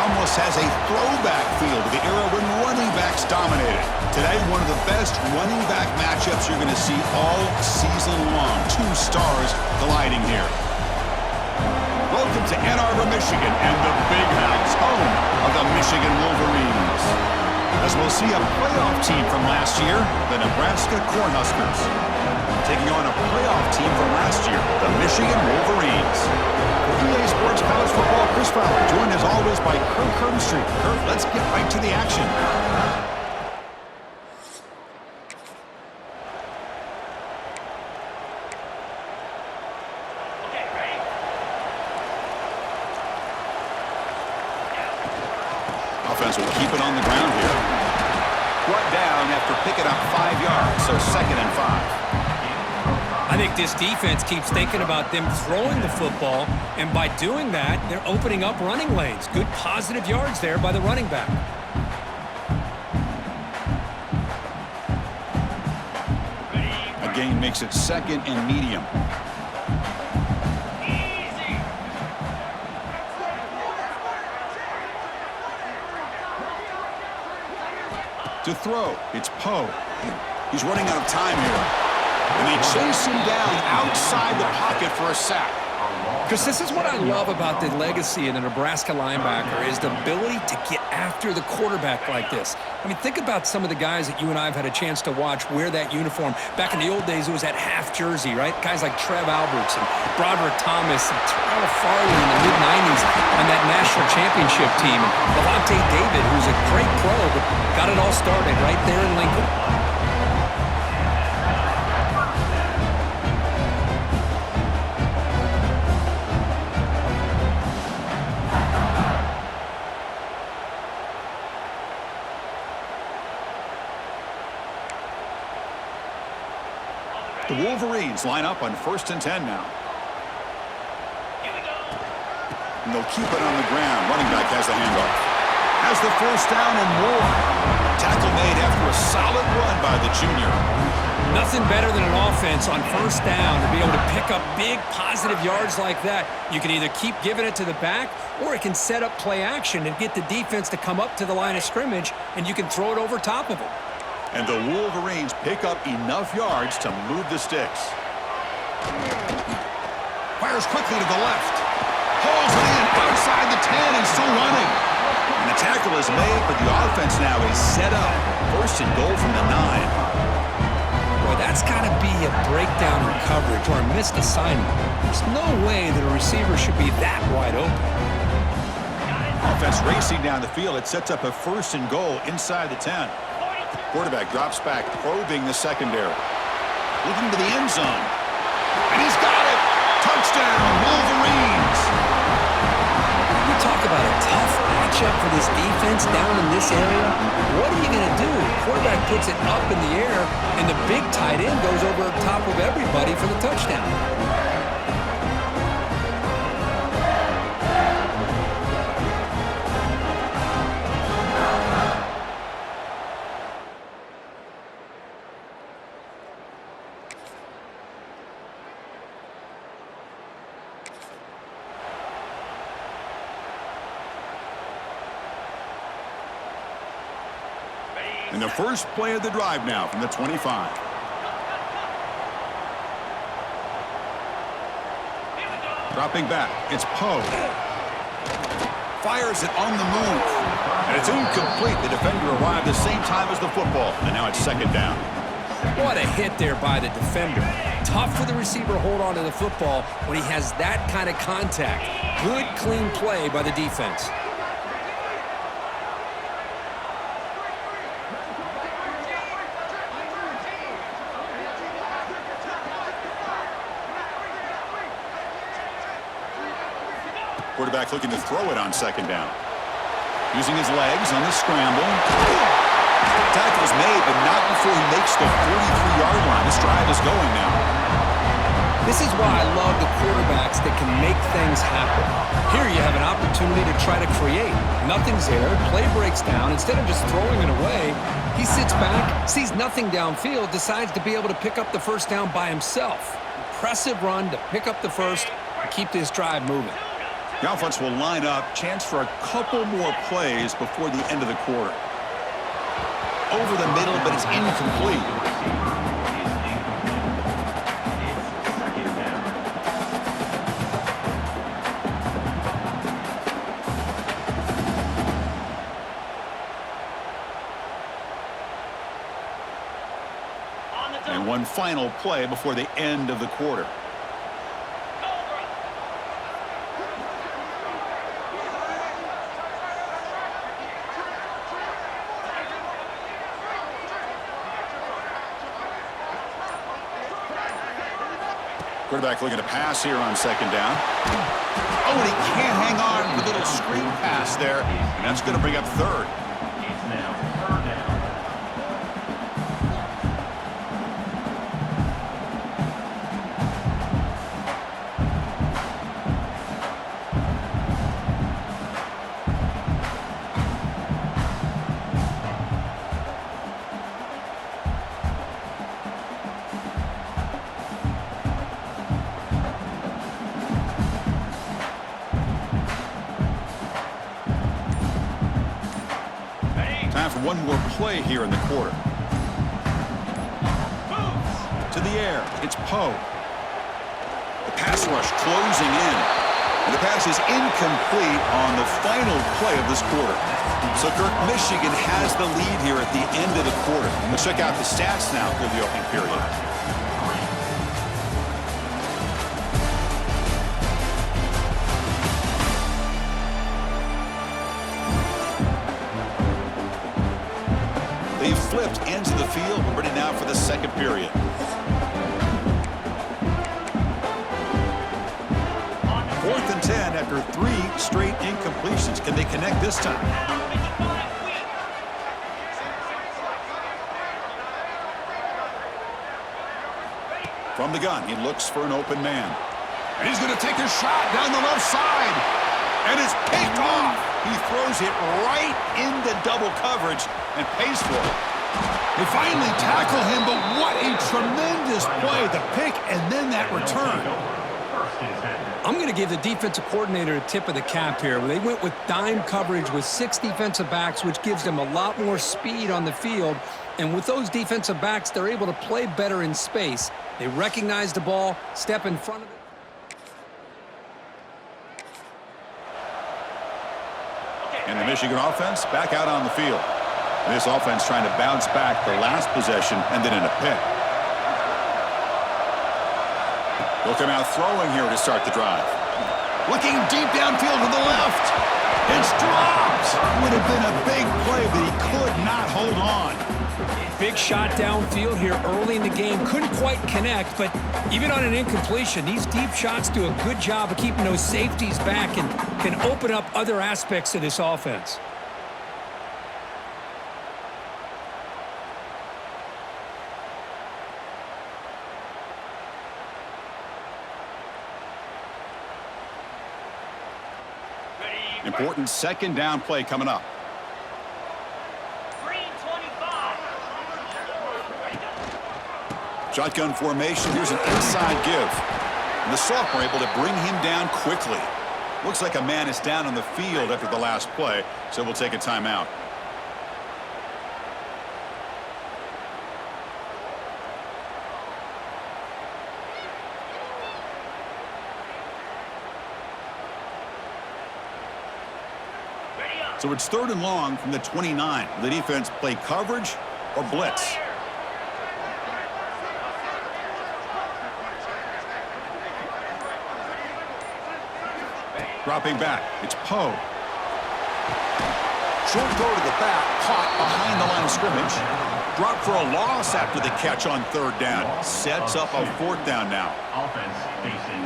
almost has a throwback feel to the era when running backs dominated. Today, one of the best running back matchups you're going to see all season long. Two stars colliding here. Welcome to Ann Arbor, Michigan, and the Big House, home of the Michigan Wolverines. As we'll see a playoff team from last year, the Nebraska Cornhuskers, taking on a playoff team from last year, the Michigan Wolverines. For EA Sports College Football, Chris Fowler, joined as always by Kirk Herbstreit. Kirk, let's get right to the action. Offense will keep it on the ground here. Brought down after picking up 5 yards, so 2nd and 5. I think this defense keeps thinking about them throwing the football, and by doing that, they're opening up running lanes. Good positive yards there by the running back. A gain makes it 2nd and medium. To throw, it's Poe. He's running out of time here. And they chase him down outside the pocket for a sack. Because this is what I love about the legacy of the Nebraska linebacker is the ability to get after the quarterback like this. I mean, think about some of the guys that you and I have had a chance to watch wear that uniform. Back in the old days, it was that half jersey, right? Guys like Trev Alberts and Broderick Thomas and Terrell Farley in the mid-90s on that national championship team. And Levante David, who's a great pro, but got it all started right there in Lincoln. The Wolverines line up on 1st and 10 now. And they'll keep it on the ground. Running back has the handoff. Has the 1st down and more. Tackle made after a solid run by the junior. Nothing better than an offense on 1st down to be able to pick up big positive yards like that. You can either keep giving it to the back, or it can set up play action and get the defense to come up to the line of scrimmage, and you can throw it over top of it. And the Wolverines pick up enough yards to move the sticks. Fires quickly to the left. Hauls it in outside the 10 and still running. And the tackle is made, but the offense now is set up. 1st and goal from the 9. Boy, that's got to be a breakdown in coverage or a missed assignment. There's no way that a receiver should be that wide open. Offense racing down the field. It sets up a 1st and goal inside the 10. Quarterback drops back, probing the secondary. Looking to the end zone. And he's got it! Touchdown, Wolverines! We talk about a tough matchup for this defense down in this area. What are you going to do? Quarterback puts it up in the air, and the big tight end goes over the top of everybody for the touchdown. And the first play of the drive now from the 25. Dropping back, it's Poe. Fires it on the move. And it's incomplete. The defender arrived the same time as the football. And now it's 2nd down. What a hit there by the defender. Tough for the receiver to hold on to the football when he has that kind of contact. Good, clean play by the defense. Quarterback looking to throw it on 2nd down. Using his legs on the scramble. Tackle's made, but not before he makes the 43-yard line. This drive is going now. This is why I love the quarterbacks that can make things happen. Here you have an opportunity to try to create. Nothing's there. Play breaks down. Instead of just throwing it away, he sits back, sees nothing downfield, decides to be able to pick up the 1st down by himself. Impressive run to pick up the 1st and keep this drive moving. The offense will line up. Chance for a couple more plays before the end of the quarter. Over the middle, but it's incomplete. And one final play before the end of the quarter. Quarterback looking to pass here on second down. Oh, and he can't hang on. The little screen pass there. And that's going to bring up third. Time for one more play here in the quarter. To the air. It's Poe. The pass rush closing in. And the pass is incomplete on the final play of this quarter. So, Kirk, Michigan has the lead here at the end of the quarter. Let's check out the stats now for the opening period. They've flipped ends of the field. We're ready now for the second period. Fourth and 10 after 3 straight incompletions. Can they connect this time? From the gun, he looks for an open man. And he's going to take a shot down the left side. And it's picked off. He throws it right into double coverage and pays for it. They finally tackle him, but what a tremendous play. The pick and then that return. I'm going to give the defensive coordinator a tip of the cap here. They went with dime coverage with 6 defensive backs, which gives them a lot more speed on the field. And with those defensive backs, they're able to play better in space. They recognize the ball, step in front of it. And the Michigan offense back out on the field. This offense trying to bounce back the last possession and then in a pick. They'll come out throwing here to start the drive. Looking deep downfield to the left. It's dropped. Would have been a big play, but he could not hold on. Big shot downfield here early in the game. Couldn't quite connect, but even on an incompletion, these deep shots do a good job of keeping those safeties back and can open up other aspects of this offense. Important second down play coming up. Shotgun formation. Here's an inside give. And the sophomore able to bring him down quickly. Looks like a man is down on the field after the last play, so we'll take a timeout. So it's 3rd and long from the 29. The defense play coverage or blitz. Dropping back, it's Poe. Short throw to the back, caught behind the line of scrimmage. Dropped for a loss after the catch on 3rd down. Sets up a 4th down now.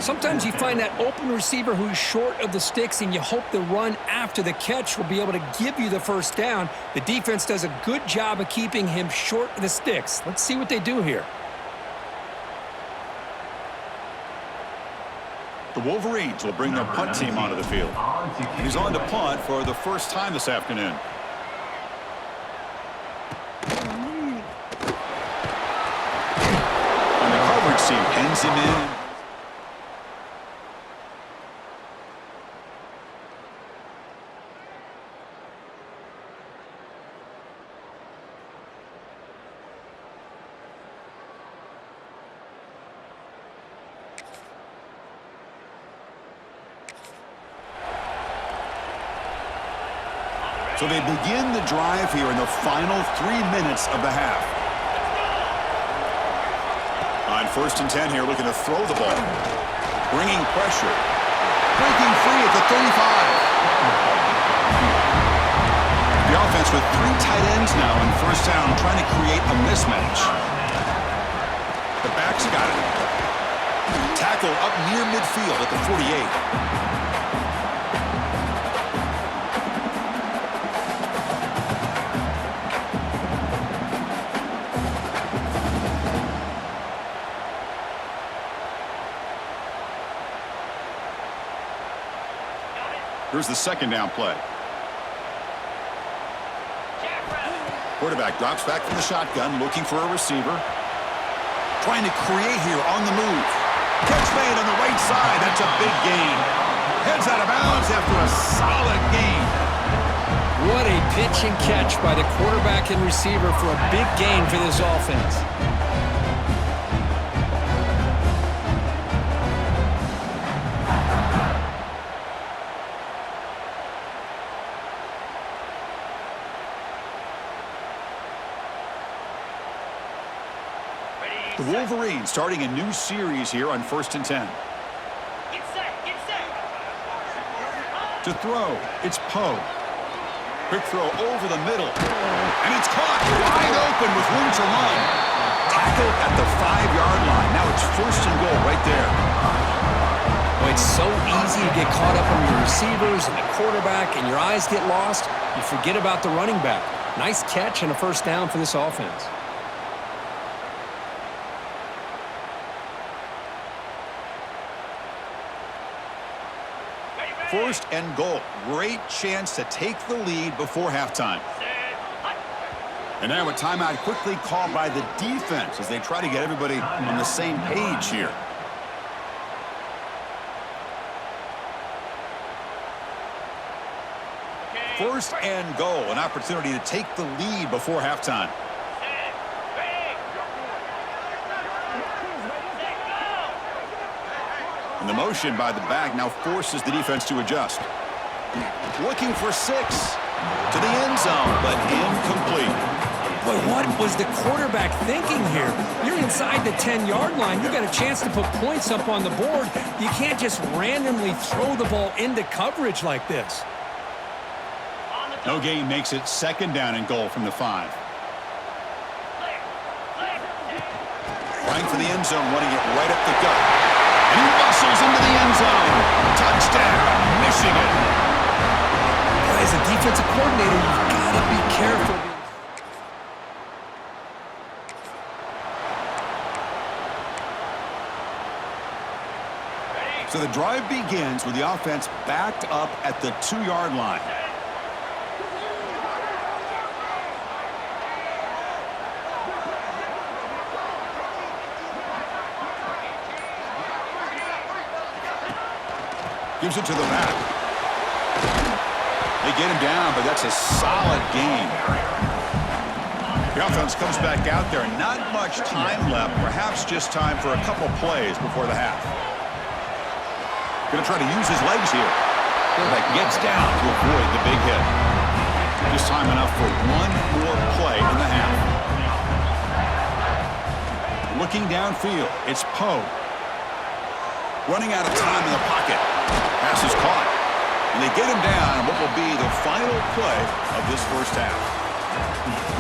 Sometimes you find that open receiver who's short of the sticks, and you hope the run after the catch will be able to give you the 1st down. The defense does a good job of keeping him short of the sticks. Let's see what they do here. The Wolverines will bring their punt team onto the field. And he's on to punt for the first time this afternoon. And the coverage team pins him in. So they begin the drive here in the final 3 minutes of the half. On 1st and 10 here, looking to throw the ball. Bringing pressure. Breaking free at the 35. The offense with 3 tight ends now in 1st down, trying to create a mismatch. The back's got it. Tackle up near midfield at the 48. Here's the 2nd down play. Quarterback drops back from the shotgun, looking for a receiver. Trying to create here on the move. Catch made on the right side. That's a big gain. Heads out of bounds after a solid gain. What a pitch and catch by the quarterback and receiver for a big gain for this offense. The Wolverines starting a new series here on 1st and 10. Get set, get set. To throw, it's Poe. Quick throw over the middle. And it's caught wide open with room to run. Tackle at the 5-yard line. Now it's 1st and goal right there. Well, it's so easy to get caught up on your receivers and the quarterback, and your eyes get lost. You forget about the running back. Nice catch and a 1st down for this offense. 1st and goal. Great chance to take the lead before halftime. And now a timeout quickly called by the defense as they try to get everybody on the same page here. First and goal. An opportunity to take the lead before halftime. And the motion by the back now forces the defense to adjust. Looking for 6 to the end zone, but incomplete. But what was the quarterback thinking here? You're inside the 10-yard line. You got a chance to put points up on the board. You can't just randomly throw the ball into coverage like this. No gain makes it 2nd down and goal from the 5. Running for the end zone, running it right up the gut. And he bustles into the end zone. Touchdown, Michigan. As a defensive coordinator, you've got to be careful. So the drive begins with the offense backed up at the 2-yard line. Gives it to the back. They get him down, but that's a solid gain. The offense comes back out there. Not much time left. Perhaps just time for a couple plays before the half. Going to try to use his legs here. Quarterback gets down to avoid the big hit. Just time enough for one more play in the half. Looking downfield, it's Poe. Running out of time in the pocket. Pass is caught. And they get him down on what will be the final play of this first half.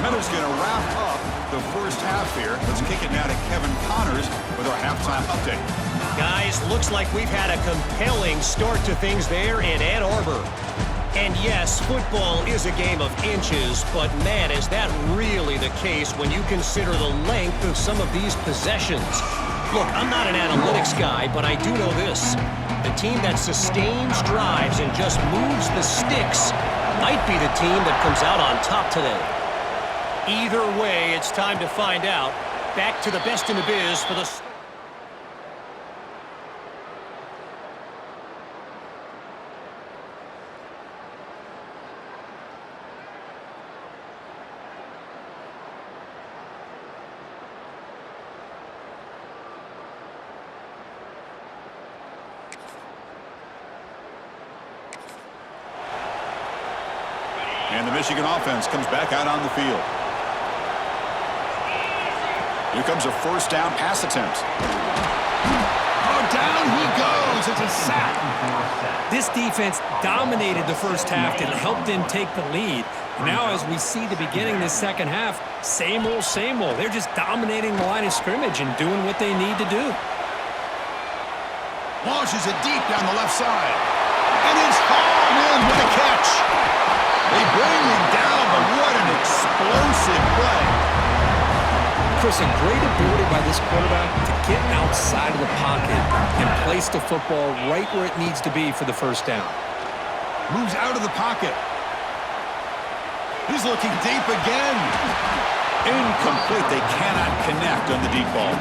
Miller's going to wrap up the first half here. Let's kick it now to Kevin Connors with our halftime update. Guys, looks like we've had a compelling start to things there in Ann Arbor. And yes, football is a game of inches, but man, is that really the case when you consider the length of some of these possessions. Look, I'm not an analytics guy, but I do know this. The team that sustains drives and just moves the sticks might be the team that comes out on top today. Either way, it's time to find out. Back to the best in the biz for the... And the Michigan offense comes back out on the field. Here comes a first down pass attempt. Oh, down he goes. It's a sack. This defense dominated the first half and helped them take the lead. Now, as we see the beginning of the second half, same old, same old. They're just dominating the line of scrimmage and doing what they need to do. Launches it deep down the left side. And it's hauled in with a catch. They bring him down, but what an explosive play. Chris, a great ability by this quarterback to get outside of the pocket and place the football right where it needs to be for the first down. Moves out of the pocket. He's looking deep again. Incomplete. They cannot connect on the deep ball.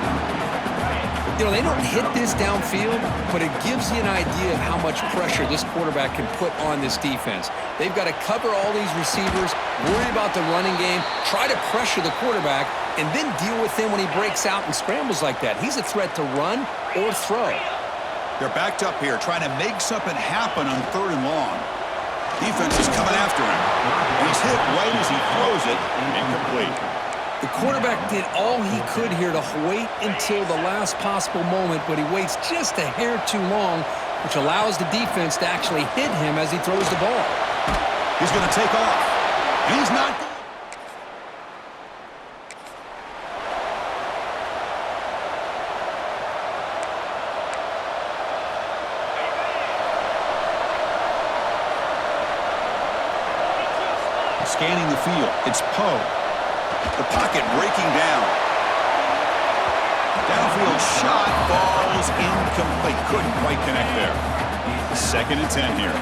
You know, they don't hit this downfield, but it gives you an idea of how much pressure this quarterback can put on this defense. They've got to cover all these receivers, worry about the running game, try to pressure the quarterback, and then deal with him when he breaks out and scrambles like that. He's a threat to run or throw. They're backed up here, trying to make something happen on 3rd and long. Defense is coming after him. He's hit right as he throws it. Incomplete. The quarterback did all he could here to wait until the last possible moment, but he waits just a hair too long, which allows the defense to actually hit him as he throws the ball. He's going to take off. And he's not. Scanning the field. It's Poe. The pocket breaking down. Downfield shot falls incomplete. Couldn't quite connect there. 2nd and 10 here.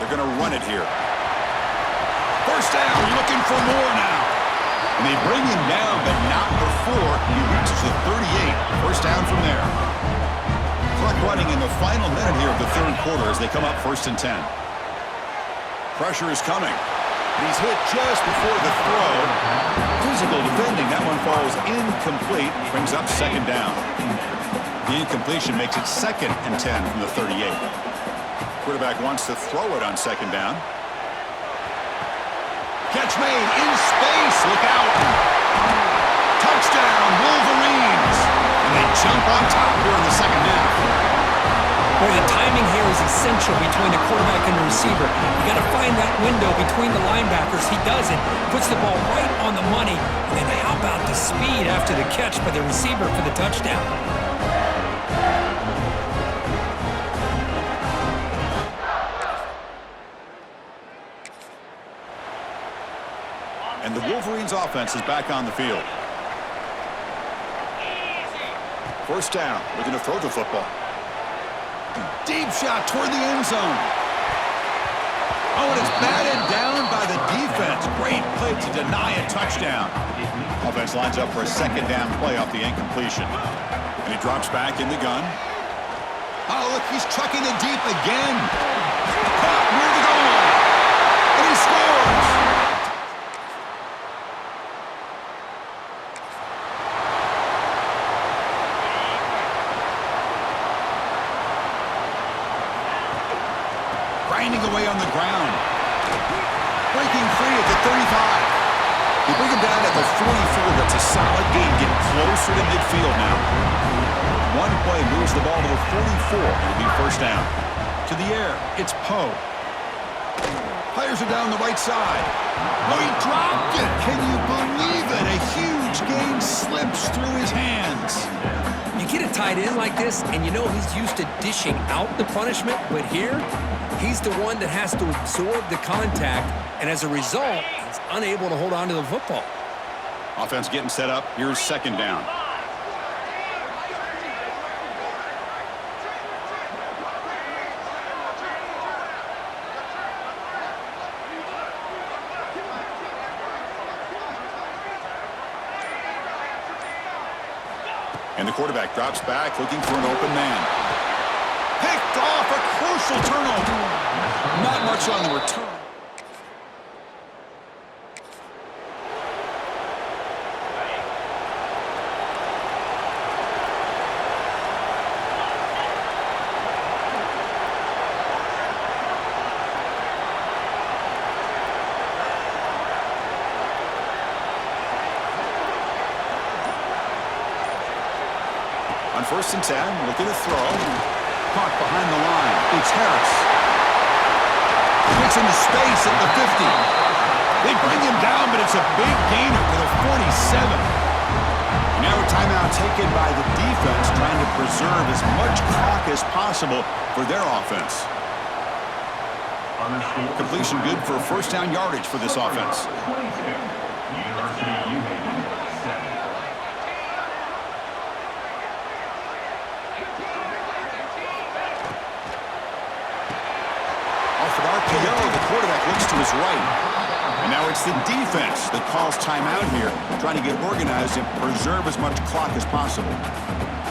They're going to run it here. First down, looking for more now. And they bring him down, but not before he reaches the 38. First down from there. Clock running in the final minute here of the 3rd quarter as they come up 1st and 10. Pressure is coming. He's hit just before the throw. Physical defending. That one falls incomplete. Brings up 2nd down. The incompletion makes it 2nd and 10 from the 38. Quarterback wants to throw it on 2nd down. Catch made in space. Look out. Touchdown, Wolverines. And they jump on top here in the second half. Boy, the timing here is essential between the quarterback and the receiver. You got to find that window between the linebackers. He does it, puts the ball right on the money. And then how about the speed after the catch by the receiver for the touchdown? And the Wolverines offense is back on the field. First down. Looking to throw the football. Deep shot toward the end zone. Oh, and it's batted down by the defense. Great play to deny a touchdown. Offense lines up for a 2nd down play off the incompletion. And he drops back in the gun. Oh, look, he's trucking it deep again. Caught near the goal line. And he scores. Grinding away on the ground. Breaking free at the 35. They bring him down at the 44. That's a solid gain. Getting closer to midfield now. One play moves the ball to the 44. It'll be first down. To the air. It's Poe. Players are down the right side. Oh, he dropped it. Can you believe it? A huge gain slips through his hands. You get a tight end like this, and you know he's used to dishing out the punishment, but here, he's the one that has to absorb the contact, and as a result, he's unable to hold on to the football. Offense getting set up. Here's 2nd down. And the quarterback drops back, looking for an open man. Picked off, a crucial turnover. Not much on the return. first and 10, looking to throw. Caught behind the line. It's Harris. Gets into space at the 50. They bring him down, but it's a big gainer to the 47. Now a timeout taken by the defense, trying to preserve as much clock as possible for their offense. Completion good for first down yardage for this offense. Off an RPO, the quarterback looks to his right. And now it's the defense that calls timeout here, trying to get organized and preserve as much clock as possible.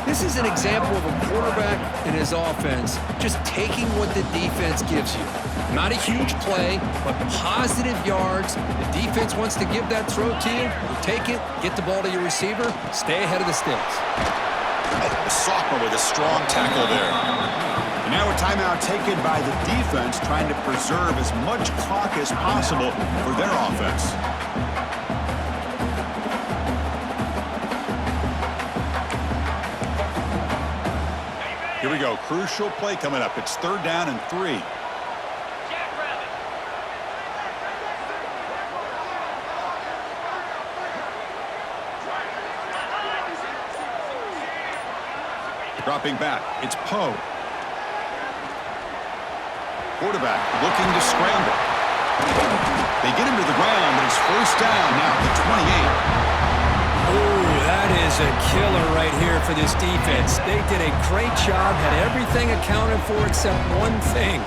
This is an example of a quarterback and his offense just taking what the defense gives you. Not a huge play, but positive yards. The defense wants to give that throw to you. You take it, get the ball to your receiver, stay ahead of the sticks. Sophomore with a strong tackle there. And now a timeout taken by the defense, trying to preserve as much clock as possible for their offense. Here we go. Crucial play coming up. It's 3rd down and 3. Dropping back. It's Poe. Quarterback looking to scramble. They get him to the ground, but it's first down now at the 28. Ooh, that is a killer right here for this defense. They did a great job, had everything accounted for except one thing,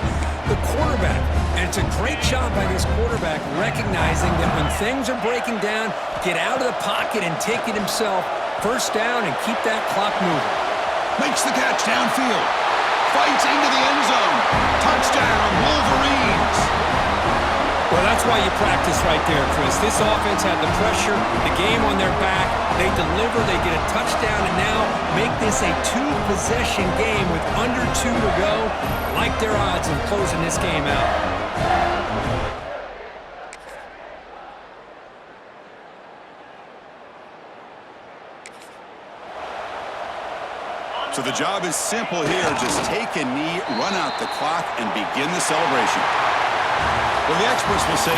the quarterback. And it's a great job by this quarterback recognizing that when things are breaking down, get out of the pocket and take it himself. First down and keep that clock moving. Makes the catch downfield. Fights into the end zone. Touchdown, Wolverines. Well, that's why you practice right there, Chris. This offense had the pressure, the game on their back. They deliver, they get a touchdown, and now make this a 2-possession game with under 2 to go. Like their odds of closing this game out. So the job is simple here. Just take a knee, run out the clock, and begin the celebration. Well, the experts will say